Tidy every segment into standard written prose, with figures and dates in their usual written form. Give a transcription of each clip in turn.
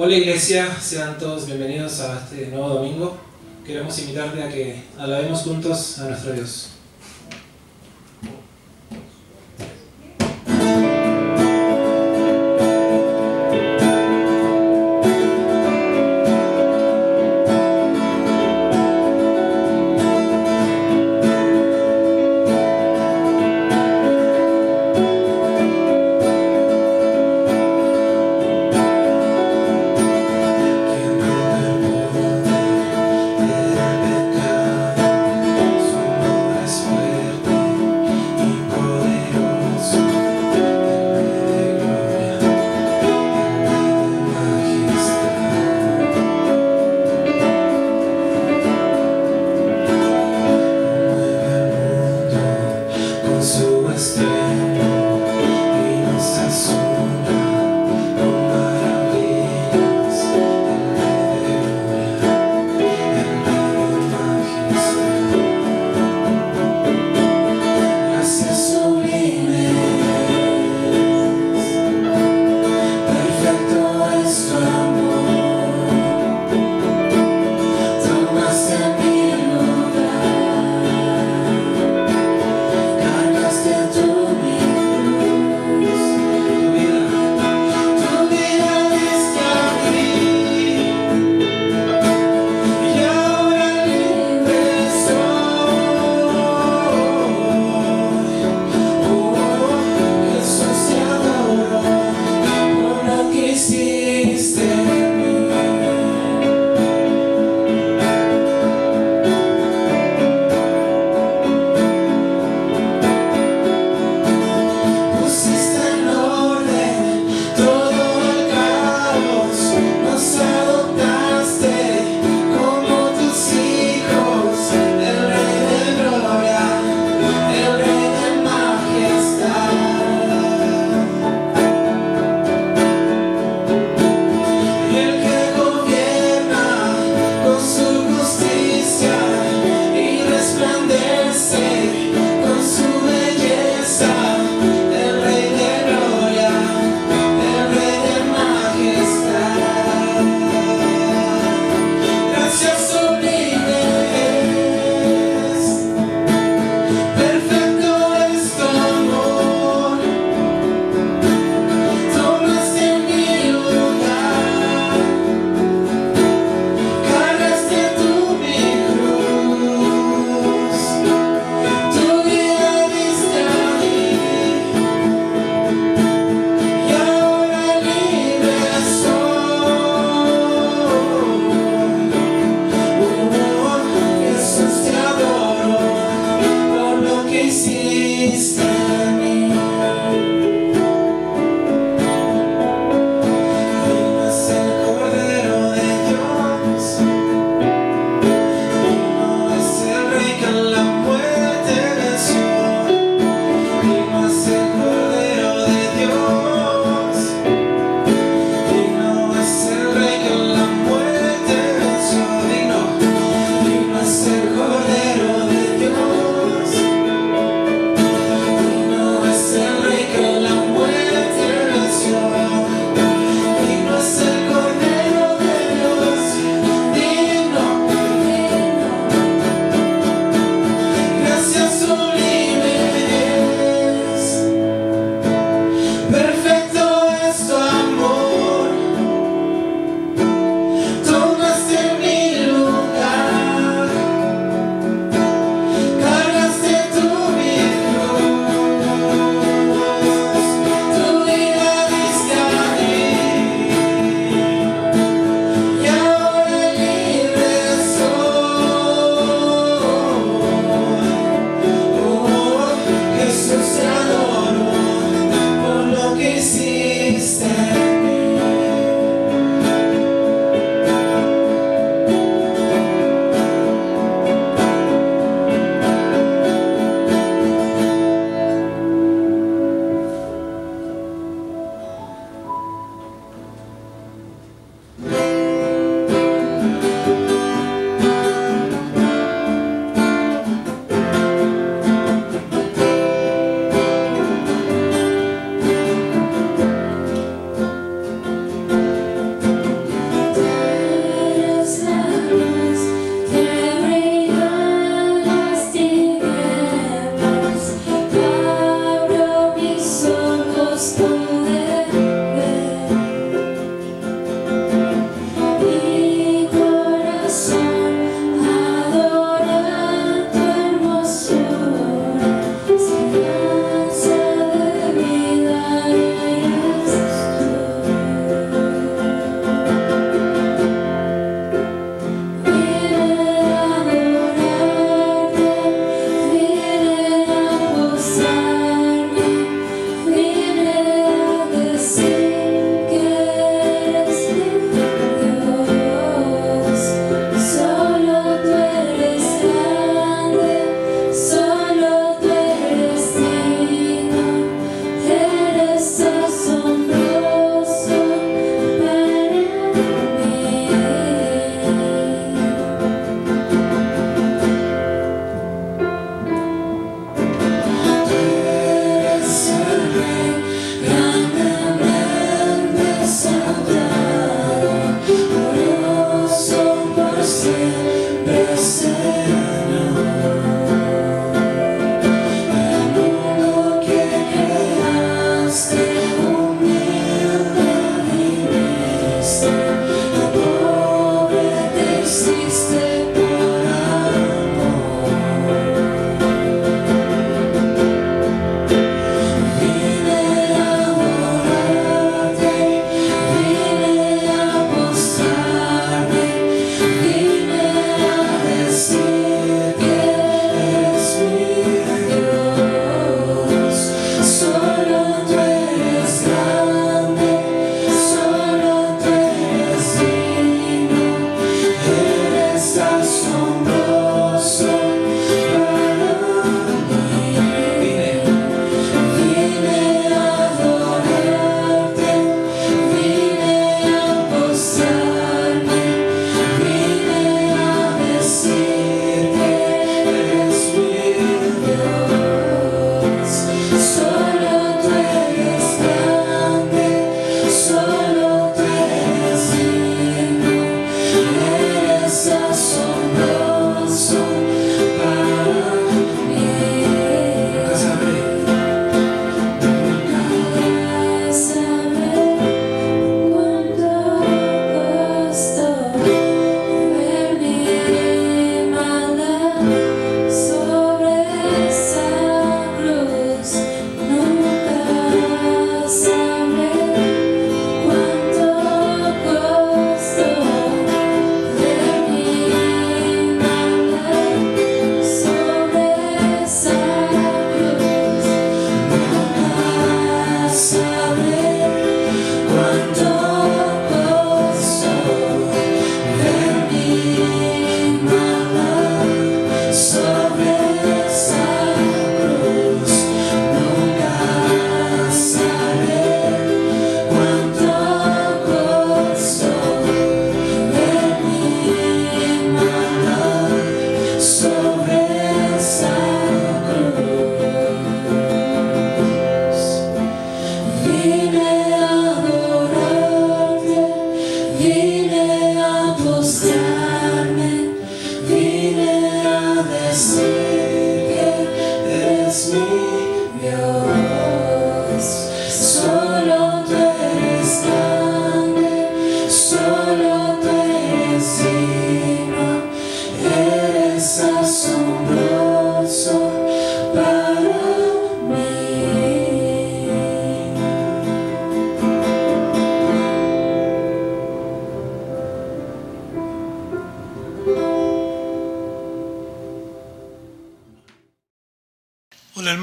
Hola Iglesia, sean todos bienvenidos a este nuevo domingo. Queremos invitarte a que alabemos juntos a nuestro Dios.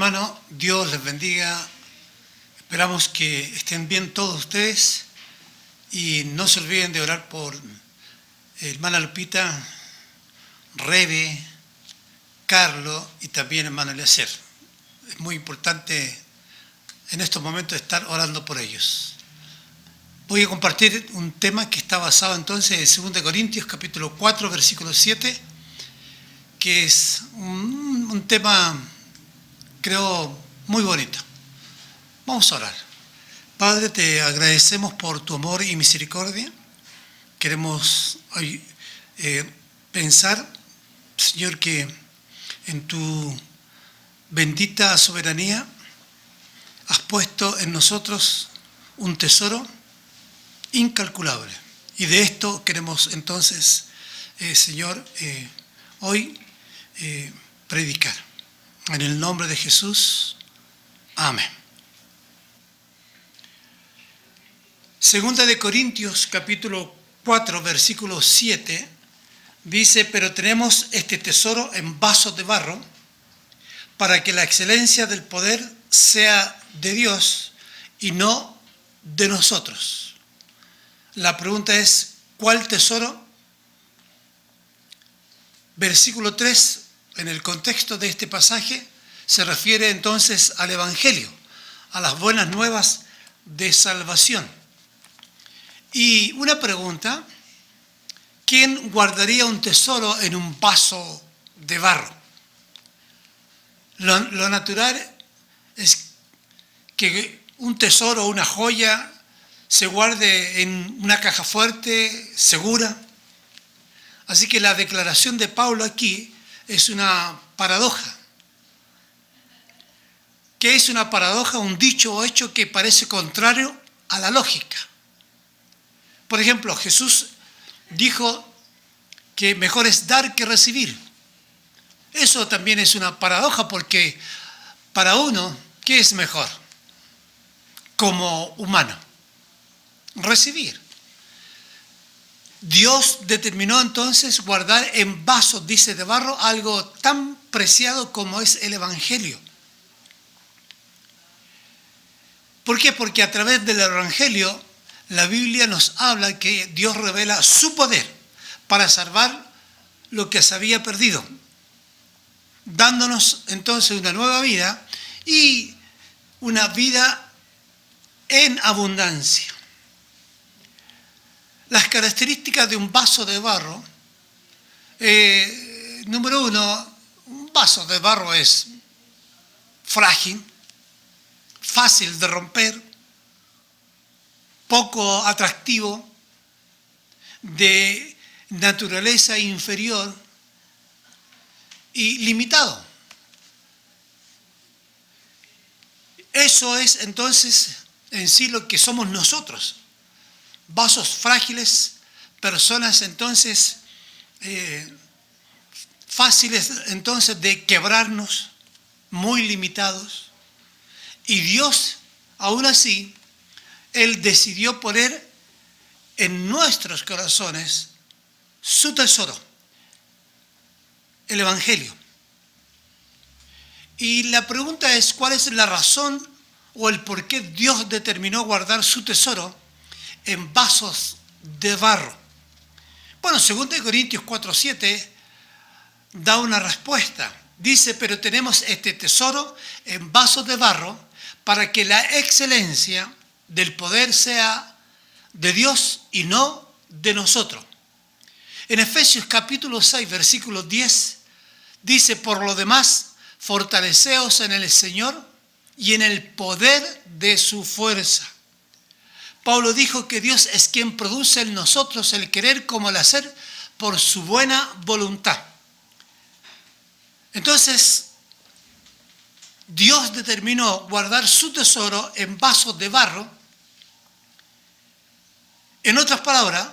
hermanos, Dios les bendiga. Esperamos que estén bien todos ustedes y no se olviden de orar por hermana Lupita, Rebe, Carlos y también hermano Eliezer. Es muy importante en estos momentos estar orando por ellos. Voy a compartir un tema que está basado entonces en 2 Corintios capítulo 4 versículo 7, que es un tema, creo, muy bonito. Vamos a orar. Padre, te agradecemos por tu amor y misericordia. Queremos hoy pensar, Señor, que en tu bendita soberanía has puesto en nosotros un tesoro incalculable. Y de esto queremos entonces, Señor, hoy predicar. En el nombre de Jesús. Amén. 2 Corintios capítulo 4 versículo 7 dice: pero tenemos este tesoro en vasos de barro, para que la excelencia del poder sea de Dios y no de nosotros. La pregunta es, ¿cuál tesoro? Versículo 3, en el contexto de este pasaje, se refiere entonces al Evangelio, a las buenas nuevas de salvación. Y una pregunta: ¿quién guardaría un tesoro en un vaso de barro? Lo natural es que un tesoro, una joya, se guarde en una caja fuerte, segura. Así que la declaración de Pablo aquí es una paradoja. ¿Qué es una paradoja? Un dicho o hecho que parece contrario a la lógica. Por ejemplo, Jesús dijo que mejor es dar que recibir. Eso también es una paradoja, porque para uno, ¿qué es mejor como humano? Recibir. Dios determinó entonces guardar en vasos, dice, de barro, algo tan preciado como es el Evangelio. ¿Por qué? Porque a través del Evangelio la Biblia nos habla que Dios revela su poder para salvar lo que se había perdido, dándonos entonces una nueva vida y una vida en abundancia. Las características de un vaso de barro, número uno, un vaso de barro es frágil, fácil de romper, poco atractivo, de naturaleza inferior y limitado. Eso es entonces en sí lo que somos nosotros. Vasos frágiles, personas entonces fáciles entonces de quebrarnos, muy limitados. Y Dios, aún así, Él decidió poner en nuestros corazones su tesoro, el Evangelio. Y la pregunta es, ¿cuál es la razón o el por qué Dios determinó guardar su tesoro en vasos de barro? Bueno, 2 Corintios 4:7 da una respuesta. Dice: pero tenemos este tesoro en vasos de barro, para que la excelencia del poder sea de Dios y no de nosotros. En Efesios capítulo 6, versículo 10, dice: por lo demás, fortaleceos en el Señor y en el poder de su fuerza. Pablo dijo que Dios es quien produce en nosotros el querer como el hacer por su buena voluntad. Entonces, Dios determinó guardar su tesoro en vasos de barro. En otras palabras,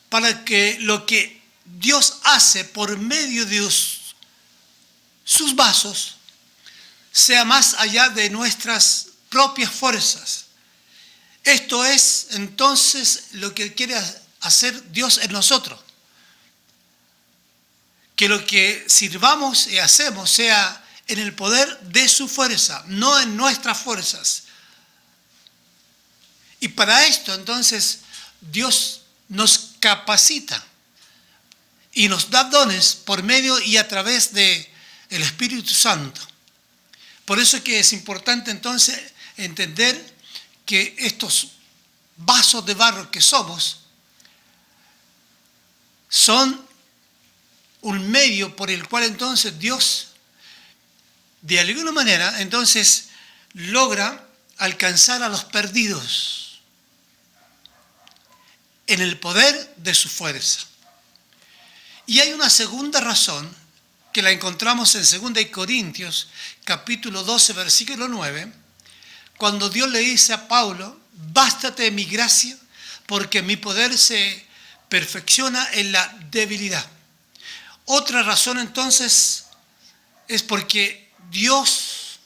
para que lo que Dios hace por medio de sus vasos sea más allá de nuestras propias fuerzas. Esto es entonces lo que quiere hacer Dios en nosotros. Que lo que sirvamos y hacemos sea en el poder de su fuerza, no en nuestras fuerzas. Y para esto entonces Dios nos capacita y nos da dones por medio y a través del Espíritu Santo. Por eso es que es importante entonces entender que estos vasos de barro que somos son un medio por el cual entonces Dios, de alguna manera, entonces logra alcanzar a los perdidos en el poder de su fuerza. Y hay una segunda razón que la encontramos en 2 Corintios, capítulo 12, versículo 9, cuando Dios le dice a Pablo: bástate mi gracia, porque mi poder se perfecciona en la debilidad. Otra razón entonces es porque Dios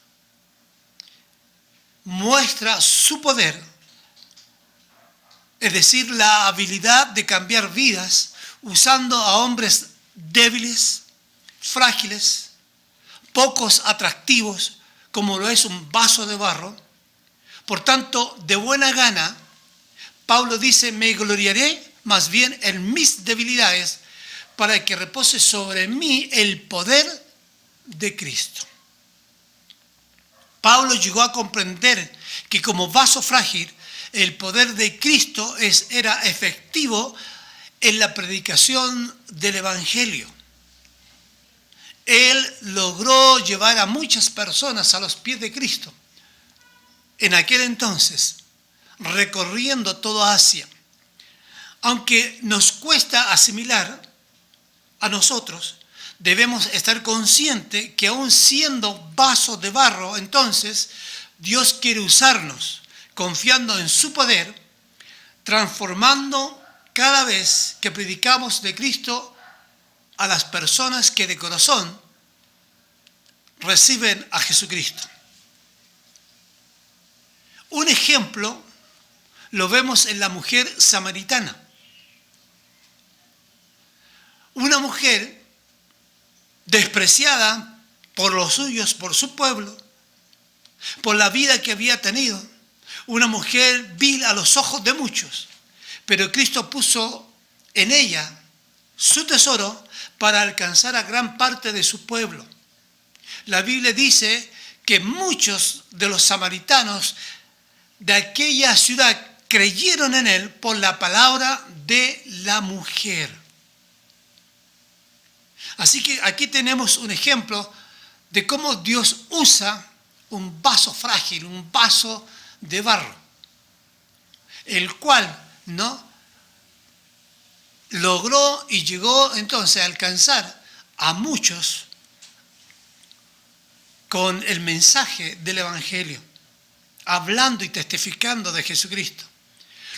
muestra su poder, es decir, la habilidad de cambiar vidas usando a hombres débiles, frágiles, pocos atractivos, como lo es un vaso de barro. Por tanto, de buena gana, Pablo dice: me gloriaré más bien en mis debilidades, para que repose sobre mí el poder de Cristo. Pablo llegó a comprender que como vaso frágil, el poder de Cristo era efectivo en la predicación del Evangelio. Él logró llevar a muchas personas a los pies de Cristo en aquel entonces, recorriendo toda Asia. Aunque nos cuesta asimilar a nosotros, debemos estar conscientes que aún siendo vasos de barro, entonces Dios quiere usarnos, confiando en su poder, transformando cada vez que predicamos de Cristo a las personas que de corazón reciben a Jesucristo. Un ejemplo lo vemos en la mujer samaritana. Una mujer despreciada por los suyos, por su pueblo, por la vida que había tenido. Una mujer vil a los ojos de muchos. Pero Cristo puso en ella su tesoro para alcanzar a gran parte de su pueblo. La Biblia dice que muchos de los samaritanos de aquella ciudad creyeron en él por la palabra de la mujer. Así que aquí tenemos un ejemplo de cómo Dios usa un vaso frágil, un vaso de barro, el cual logró y llegó entonces a alcanzar a muchos con el mensaje del Evangelio, hablando y testificando de Jesucristo.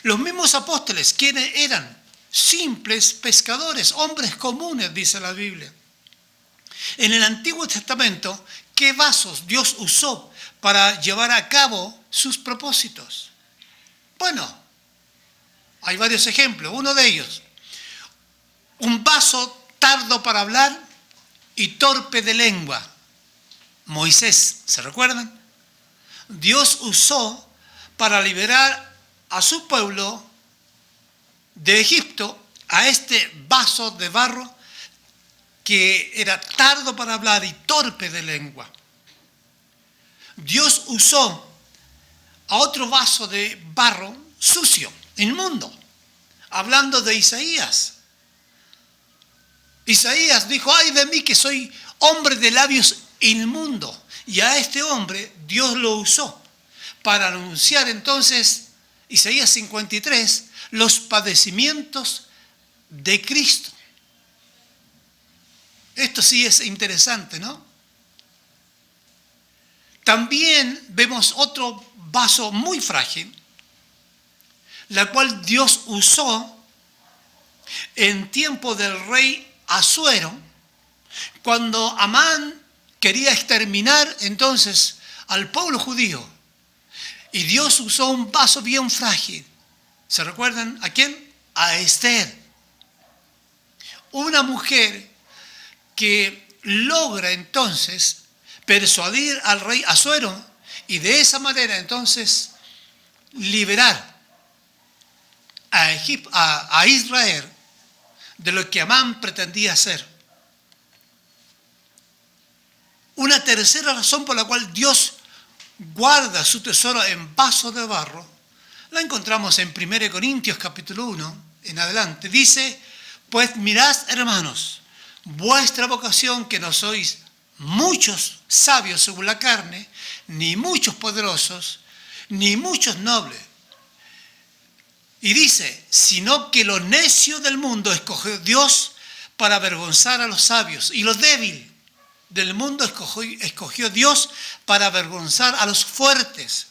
Los mismos apóstoles, quienes eran simples pescadores, hombres comunes, dice la Biblia. En el Antiguo Testamento, ¿qué vasos Dios usó para llevar a cabo sus propósitos? Bueno, hay varios ejemplos. Uno de ellos, un vaso tardo para hablar y torpe de lengua. Moisés, ¿se recuerdan? Dios usó para liberar a su pueblo de Egipto a este vaso de barro que era tardo para hablar y torpe de lengua. Dios usó a otro vaso de barro sucio, inmundo, hablando de Isaías. Isaías dijo: ay de mí que soy hombre de labios inmundo. Y a este hombre Dios lo usó para anunciar entonces, Isaías 53, los padecimientos de Cristo. Esto sí es interesante, ¿no? También vemos otro vaso muy frágil, la cual Dios usó en tiempo del rey Asuero, cuando Amán quería exterminar entonces al pueblo judío. Y Dios usó un vaso bien frágil. ¿Se recuerdan a quién? A Esther. Una mujer que logra entonces persuadir al rey Asuero y de esa manera entonces liberar a Israel de lo que Amán pretendía hacer. Una tercera razón por la cual Dios guarda su tesoro en vasos de barro, la encontramos en 1 Corintios capítulo 1 en adelante. Dice: pues mirad, hermanos, vuestra vocación, que no sois muchos sabios según la carne, ni muchos poderosos, ni muchos nobles. Y dice: sino que lo necio del mundo escogió Dios para avergonzar a los sabios, y lo débil del mundo escogió Dios para avergonzar a los fuertes,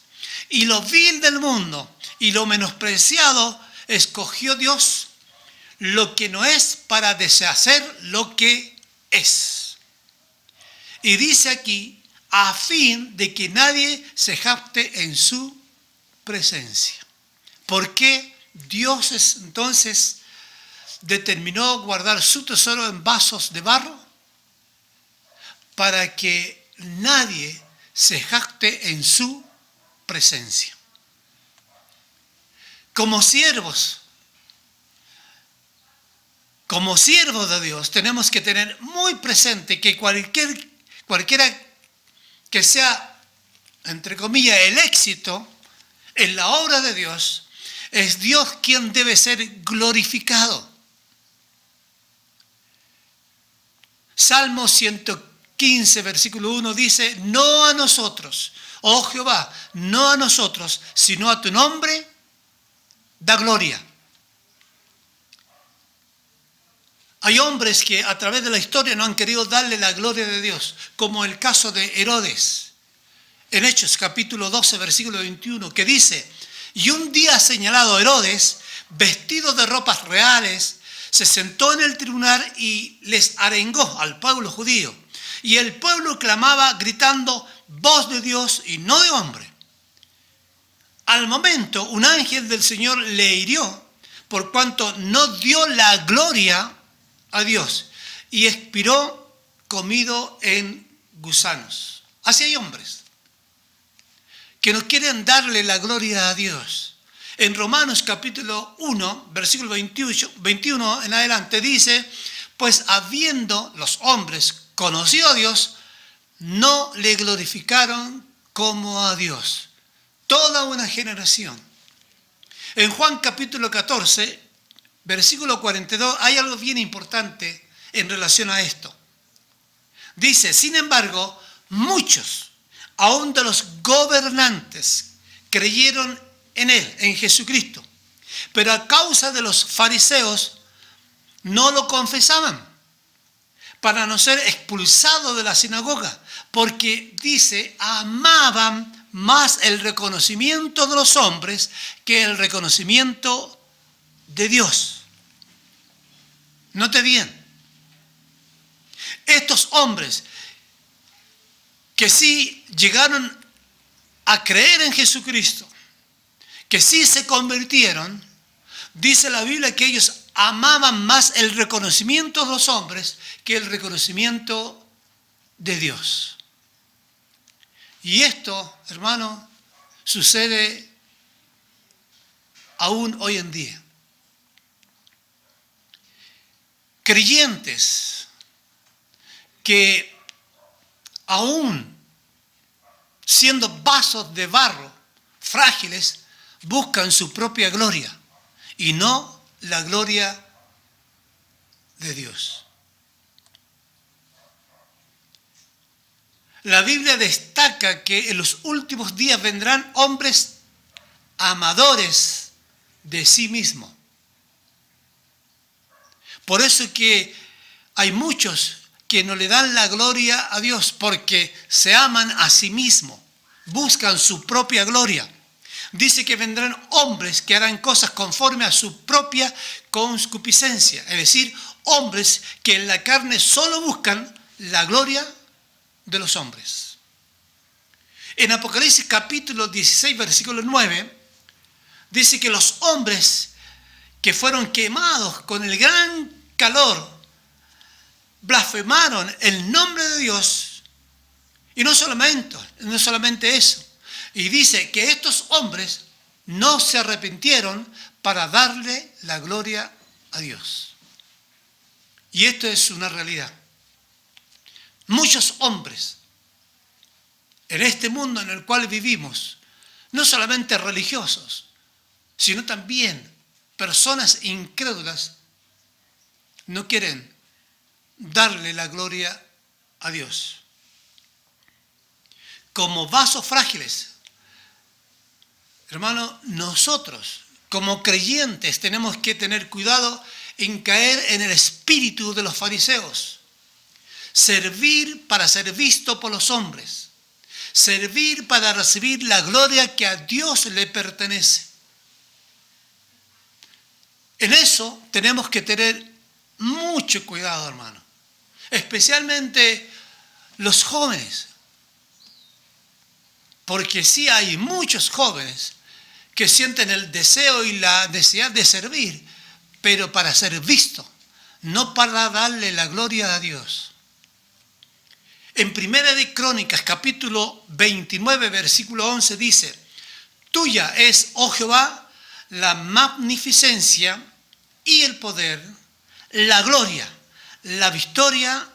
y lo vil del mundo y lo menospreciado escogió Dios, lo que no es, para deshacer lo que es. Y dice aquí: a fin de que nadie se jacte en su presencia. ¿Por qué Dios entonces determinó guardar su tesoro en vasos de barro? Para que nadie se jacte en su presencia. Como siervos de Dios, tenemos que tener muy presente que cualquiera que sea, entre comillas, el éxito en la obra de Dios, es Dios quien debe ser glorificado. Salmo 115, versículo 1 dice: no a nosotros, oh Jehová, no a nosotros, sino a tu nombre da gloria. Hay hombres que a través de la historia no han querido darle la gloria de Dios, como el caso de Herodes, en Hechos capítulo 12, versículo 21, que dice: y un día señalado, Herodes, vestido de ropas reales, se sentó en el tribunal y les arengó al pueblo judío. Y el pueblo clamaba gritando: voz de Dios y no de hombre. Al momento, un ángel del Señor le hirió, por cuanto no dio la gloria a Dios, y expiró comido en gusanos. Así hay hombres que no quieren darle la gloria a Dios. En Romanos capítulo 1, versículo 21 en adelante dice: pues habiendo los hombres conocido a Dios, no le glorificaron como a Dios. Toda una generación. En Juan capítulo 14, versículo 42, hay algo bien importante en relación a esto. Dice: sin embargo, muchos, aun de los gobernantes, creyeron en Él, en Jesucristo. Pero a causa de los fariseos no lo confesaban, para no ser expulsados de la sinagoga, porque dice: amaban más el reconocimiento de los hombres que el reconocimiento de Dios. Note bien, estos hombres que sí llegaron a creer en Jesucristo, que sí se convirtieron, dice la Biblia que ellos amaban más el reconocimiento de los hombres que el reconocimiento de Dios. Y esto, hermano, sucede aún hoy en día. Creyentes que aún siendo vasos de barro frágiles, buscan su propia gloria y no la gloria de Dios. La Biblia destaca que en los últimos días vendrán hombres amadores de sí mismos. Por eso que hay muchos que no le dan la gloria a Dios porque se aman a sí mismos, buscan su propia gloria. Dice que vendrán hombres que harán cosas conforme a su propia concupiscencia, es decir, hombres que en la carne solo buscan la gloria de los hombres. En Apocalipsis capítulo 16, versículo 9, dice que los hombres que fueron quemados con el gran calor blasfemaron el nombre de Dios Y no solamente eso. Y dice que estos hombres no se arrepintieron para darle la gloria a Dios. Y esto es una realidad. Muchos hombres en este mundo en el cual vivimos, no solamente religiosos, sino también personas incrédulas, no quieren darle la gloria a Dios. Como vasos frágiles, hermano, nosotros como creyentes tenemos que tener cuidado en caer en el espíritu de los fariseos. Servir para ser visto por los hombres. Servir para recibir la gloria que a Dios le pertenece. En eso tenemos que tener mucho cuidado, hermano. Especialmente los jóvenes. Porque sí hay muchos jóvenes que sienten el deseo y la necesidad de servir, pero para ser visto, no para darle la gloria a Dios. En Primera de Crónicas, capítulo 29, versículo 11, dice: tuya es, oh Jehová, la magnificencia y el poder, la gloria, la victoria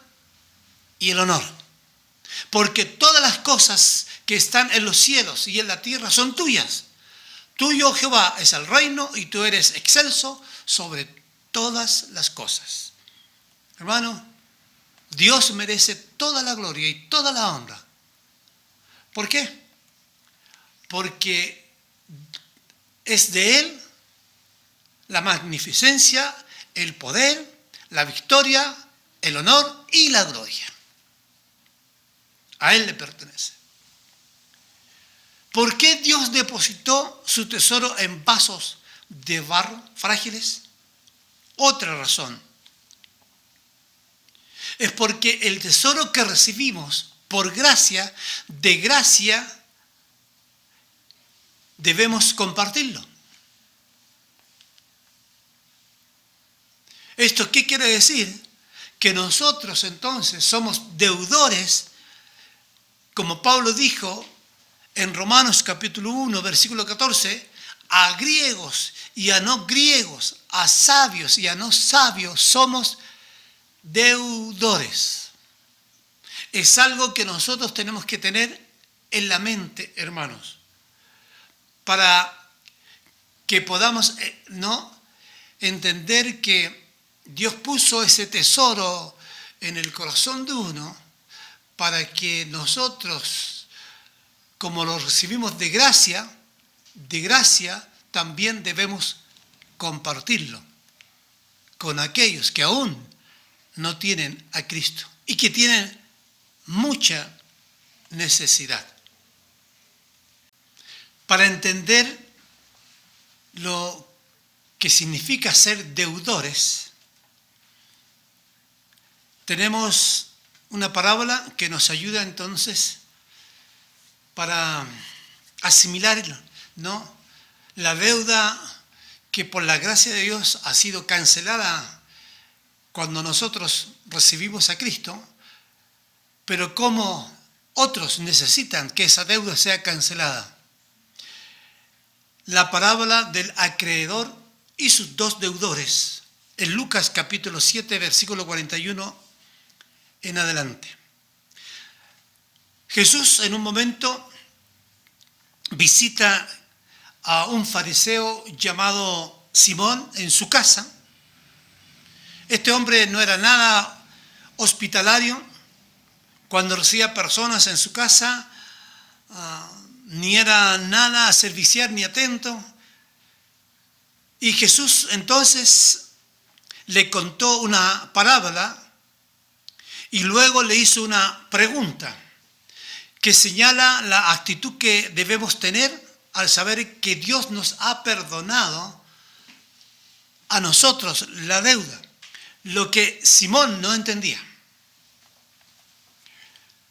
y el honor. Porque todas las cosas que están en los cielos y en la tierra son tuyas. Tuyo, Jehová, es el reino y tú eres excelso sobre todas las cosas. Hermano, Dios merece toda la gloria y toda la honra. ¿Por qué? Porque es de Él la magnificencia, el poder, la victoria, el honor y la gloria. A Él le pertenece. ¿Por qué Dios depositó su tesoro en vasos de barro frágiles? Otra razón. Es porque el tesoro que recibimos por gracia, de gracia, debemos compartirlo. ¿Esto qué quiere decir? Que nosotros entonces somos deudores, como Pablo dijo en Romanos capítulo 1, versículo 14, a griegos y a no griegos, a sabios y a no sabios, somos deudores. Es algo que nosotros tenemos que tener en la mente, hermanos, para que podamos entender que Dios puso ese tesoro en el corazón de uno para que nosotros, como lo recibimos de gracia también debemos compartirlo con aquellos que aún no tienen a Cristo y que tienen mucha necesidad. Para entender lo que significa ser deudores, tenemos una parábola que nos ayuda entonces para asimilar, ¿no?, la deuda que por la gracia de Dios ha sido cancelada cuando nosotros recibimos a Cristo, pero cómo otros necesitan que esa deuda sea cancelada. La parábola del acreedor y sus dos deudores, en Lucas capítulo 7, versículo 41 en adelante. Jesús en un momento visita a un fariseo llamado Simón en su casa. Este hombre no era nada hospitalario. Cuando recibía personas en su casa, ni era nada servicial ni atento. Y Jesús entonces le contó una parábola y luego le hizo una pregunta que señala la actitud que debemos tener al saber que Dios nos ha perdonado a nosotros la deuda, lo que Simón no entendía.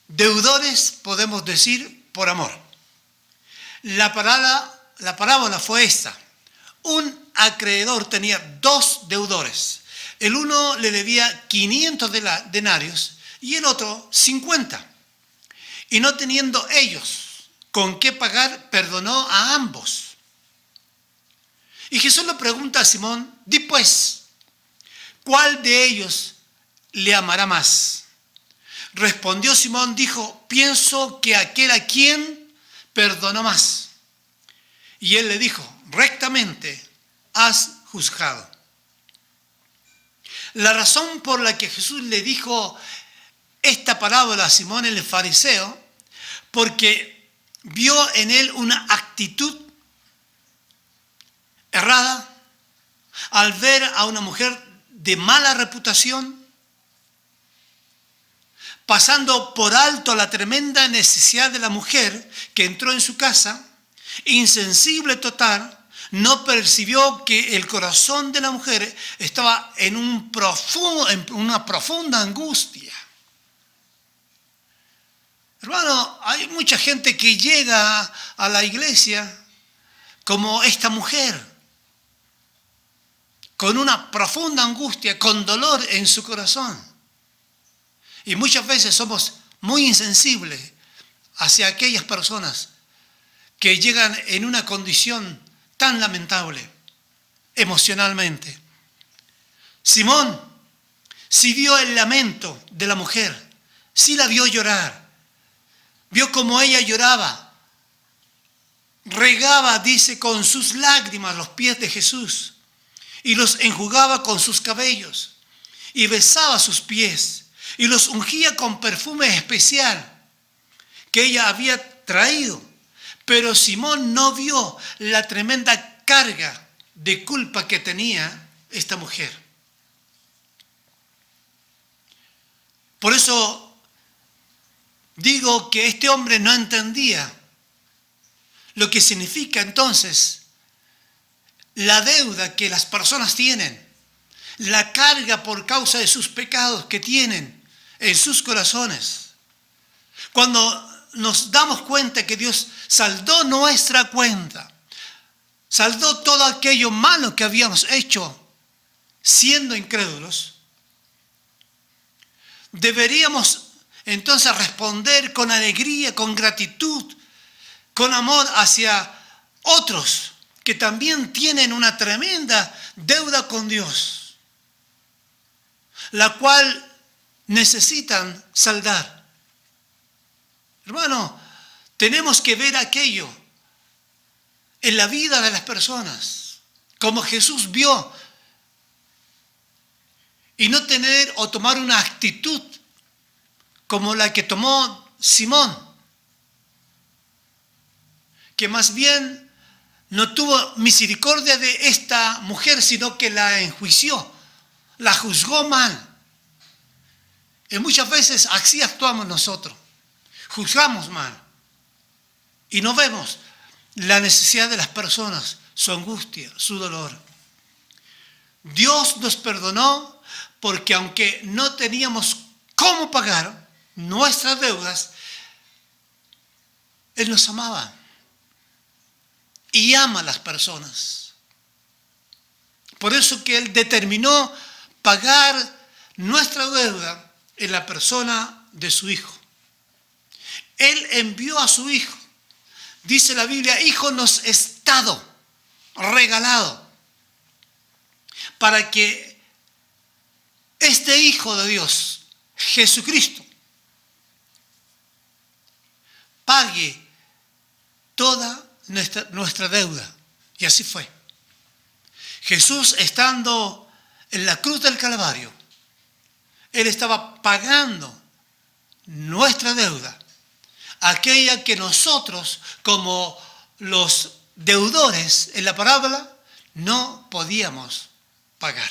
Deudores podemos decir por amor. La parábola fue esta. Un acreedor tenía dos deudores. El uno le debía 500 denarios y el otro 50. Y no teniendo ellos con qué pagar, perdonó a ambos. Y Jesús le pregunta a Simón, di pues, ¿cuál de ellos le amará más? Respondió Simón, dijo, pienso que aquel a quien perdonó más. Y él le dijo, rectamente has juzgado. La razón por la que Jesús le dijo esta parábola a Simón el fariseo, porque vio en él una actitud errada al ver a una mujer de mala reputación, pasando por alto la tremenda necesidad de la mujer que entró en su casa, insensible total, no percibió que el corazón de la mujer estaba en una profunda angustia. Hermano, hay mucha gente que llega a la iglesia como esta mujer, con una profunda angustia, con dolor en su corazón. Y muchas veces somos muy insensibles hacia aquellas personas que llegan en una condición tan lamentable emocionalmente. Simón sí vio el lamento de la mujer, sí la vio llorar, vio cómo ella lloraba, regaba, dice, con sus lágrimas los pies de Jesús y los enjugaba con sus cabellos y besaba sus pies y los ungía con perfume especial que ella había traído. Pero Simón no vio la tremenda carga de culpa que tenía esta mujer. Por eso digo que este hombre no entendía lo que significa entonces la deuda que las personas tienen, la carga por causa de sus pecados que tienen en sus corazones. Cuando nos damos cuenta que Dios saldó nuestra cuenta, saldó todo aquello malo que habíamos hecho siendo incrédulos, deberíamos entonces responder con alegría, con gratitud, con amor hacia otros que también tienen una tremenda deuda con Dios, la cual necesitan saldar. Hermano, tenemos que ver aquello en la vida de las personas, como Jesús vio, y no tener o tomar una actitud como la que tomó Simón, que más bien no tuvo misericordia de esta mujer, sino que la enjuició, la juzgó mal. Y muchas veces así actuamos nosotros. Juzgamos mal y no vemos la necesidad de las personas, su angustia, su dolor. Dios nos perdonó porque aunque no teníamos cómo pagar nuestras deudas, Él nos amaba y ama a las personas. Por eso que Él determinó pagar nuestra deuda en la persona de su Hijo. Él envió a su Hijo. Dice la Biblia, Hijo nos es dado, regalado, para que este Hijo de Dios, Jesucristo, pague toda nuestra deuda. Y así fue. Jesús, estando en la cruz del Calvario, Él estaba pagando nuestra deuda, aquella que nosotros, como los deudores en la parábola, no podíamos pagar.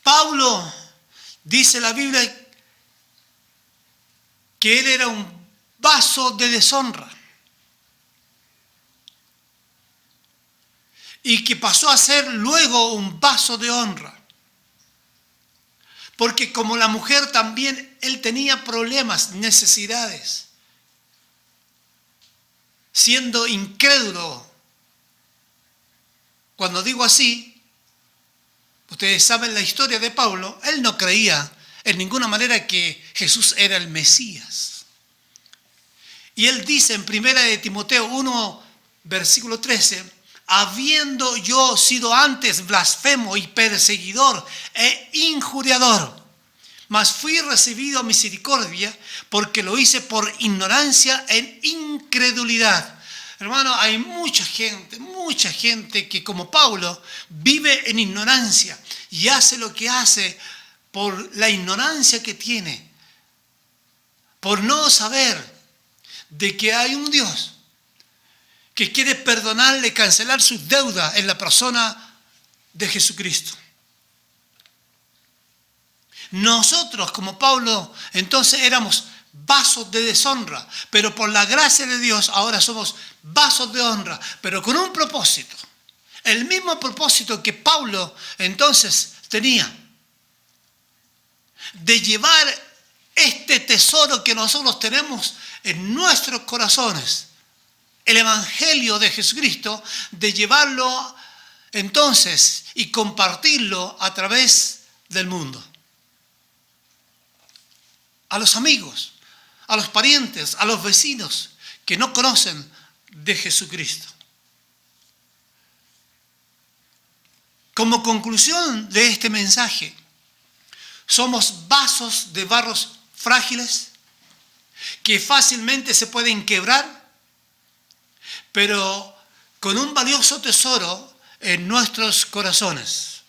Pablo, dice la Biblia, que él era un vaso de deshonra y que pasó a ser luego un vaso de honra. Porque como la mujer también, él tenía problemas, necesidades. Siendo incrédulo, cuando digo así, ustedes saben la historia de Pablo, él no creía en ninguna manera que Jesús era el Mesías. Y él dice en 1 de Timoteo 1, versículo 13, habiendo yo sido antes blasfemo y perseguidor e injuriador, mas fui recibido a misericordia porque lo hice por ignorancia e incredulidad. Hermano, hay mucha gente que como Pablo vive en ignorancia y hace lo que hace por la ignorancia que tiene, por no saber de que hay un Dios que quiere perdonarle, cancelar sus deudas en la persona de Jesucristo. Nosotros, como Pablo, entonces éramos vasos de deshonra, pero por la gracia de Dios ahora somos vasos de honra, pero con un propósito. El mismo propósito que Pablo entonces tenía, de llevar este tesoro que nosotros tenemos en nuestros corazones, el Evangelio de Jesucristo, de llevarlo entonces y compartirlo a través del mundo. A los amigos, a los parientes, a los vecinos que no conocen de Jesucristo. Como conclusión de este mensaje, somos vasos de barros frágiles que fácilmente se pueden quebrar, pero con un valioso tesoro en nuestros corazones.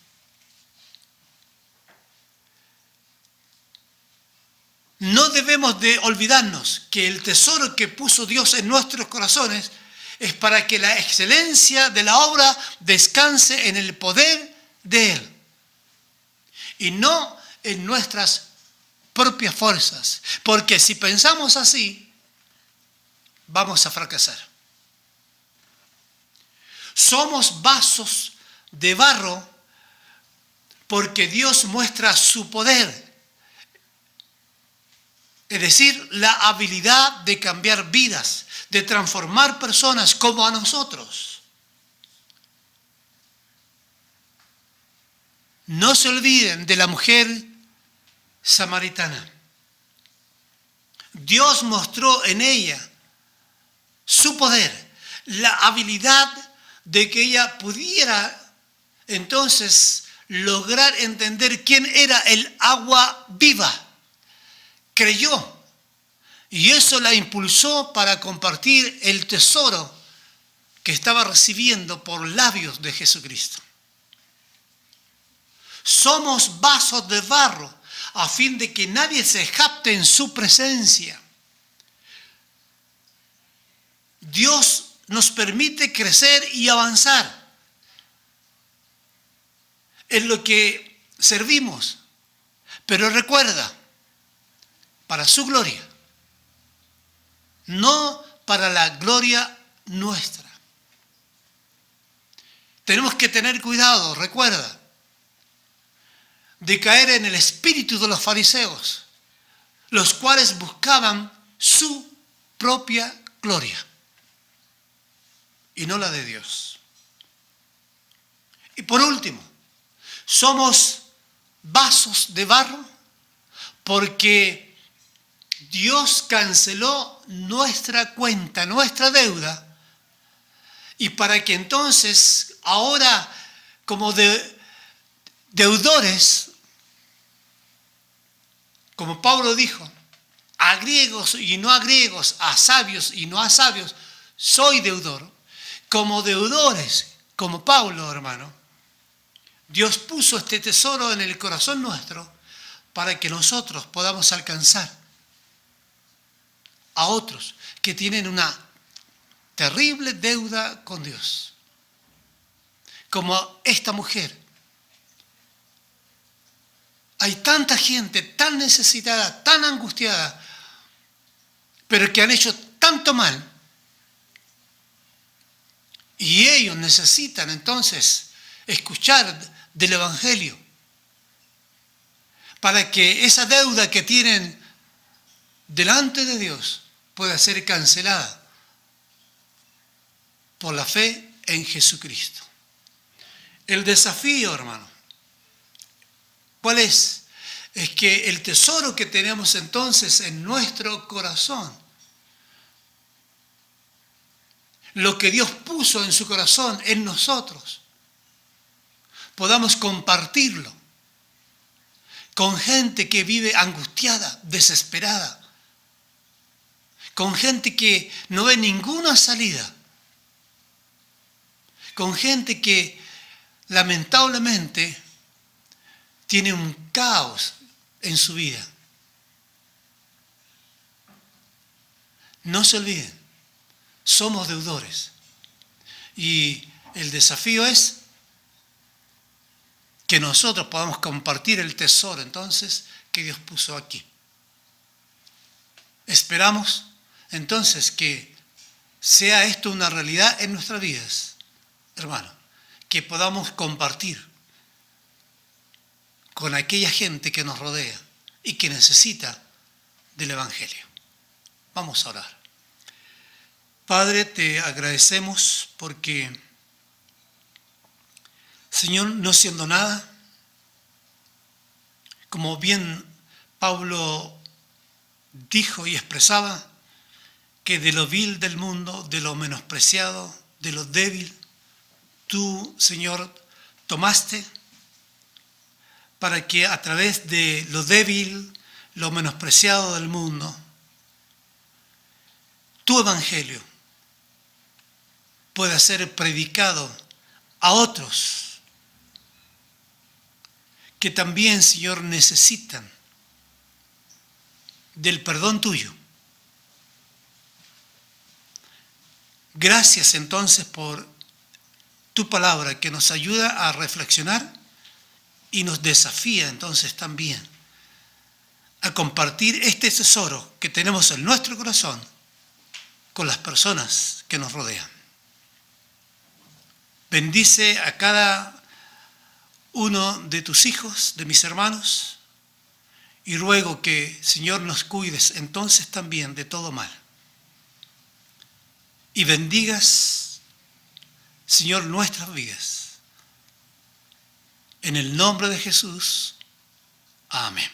No debemos de olvidarnos que el tesoro que puso Dios en nuestros corazones es para que la excelencia de la obra descanse en el poder de Él y no en nuestras propias fuerzas, porque si pensamos así, vamos a fracasar. Somos vasos de barro porque Dios muestra su poder, es decir, la habilidad de cambiar vidas, de transformar personas como a nosotros. No se olviden de la mujer samaritana. Dios mostró en ella su poder, la habilidad de que ella pudiera entonces lograr entender quién era el agua viva. Creyó y eso la impulsó para compartir el tesoro que estaba recibiendo por labios de Jesucristo. Somos vasos de barro a fin de que nadie se jacte en su presencia. Dios nos permite crecer y avanzar en lo que servimos, pero recuerda, para su gloria, no para la gloria nuestra. Tenemos que tener cuidado, recuerda, de caer en el espíritu de los fariseos, los cuales buscaban su propia gloria y no la de Dios. Y por último, somos vasos de barro porque Dios canceló nuestra cuenta, nuestra deuda, y para que entonces ahora como deudores, como Pablo dijo, a griegos y no a griegos, a sabios y no a sabios, soy deudor. Como deudores, como Pablo, hermano, Dios puso este tesoro en el corazón nuestro para que nosotros podamos alcanzar a otros que tienen una terrible deuda con Dios. Como esta mujer. Hay tanta gente tan necesitada, tan angustiada, pero que han hecho tanto mal. Y ellos necesitan entonces escuchar del Evangelio para que esa deuda que tienen delante de Dios pueda ser cancelada por la fe en Jesucristo. El desafío, hermano, ¿cuál es? es que el tesoro que tenemos entonces en nuestro corazón, lo que Dios puso en su corazón, en nosotros, podamos compartirlo con gente que vive angustiada, desesperada, con gente que no ve ninguna salida, con gente que lamentablemente tiene un caos en su vida. No se olviden, somos deudores. Y el desafío es que nosotros podamos compartir el tesoro entonces que Dios puso aquí. Esperamos entonces que sea esto una realidad en nuestras vidas, hermano, que podamos compartir con aquella gente que nos rodea y que necesita del Evangelio. Vamos a orar. Padre, te agradecemos porque, Señor, no siendo nada, como bien Pablo dijo y expresaba, que de lo vil del mundo, de lo menospreciado, de lo débil, tú, Señor, tomaste para que a través de lo débil, lo menospreciado del mundo, tu evangelio pueda ser predicado a otros que también, Señor, necesitan del perdón tuyo. Gracias entonces por tu palabra que nos ayuda a reflexionar y nos desafía entonces también a compartir este tesoro que tenemos en nuestro corazón con las personas que nos rodean. Bendice a cada uno de tus hijos, de mis hermanos, y ruego que, Señor, nos cuides entonces también de todo mal. Y bendigas, Señor, nuestras vidas. En el nombre de Jesús. Amén.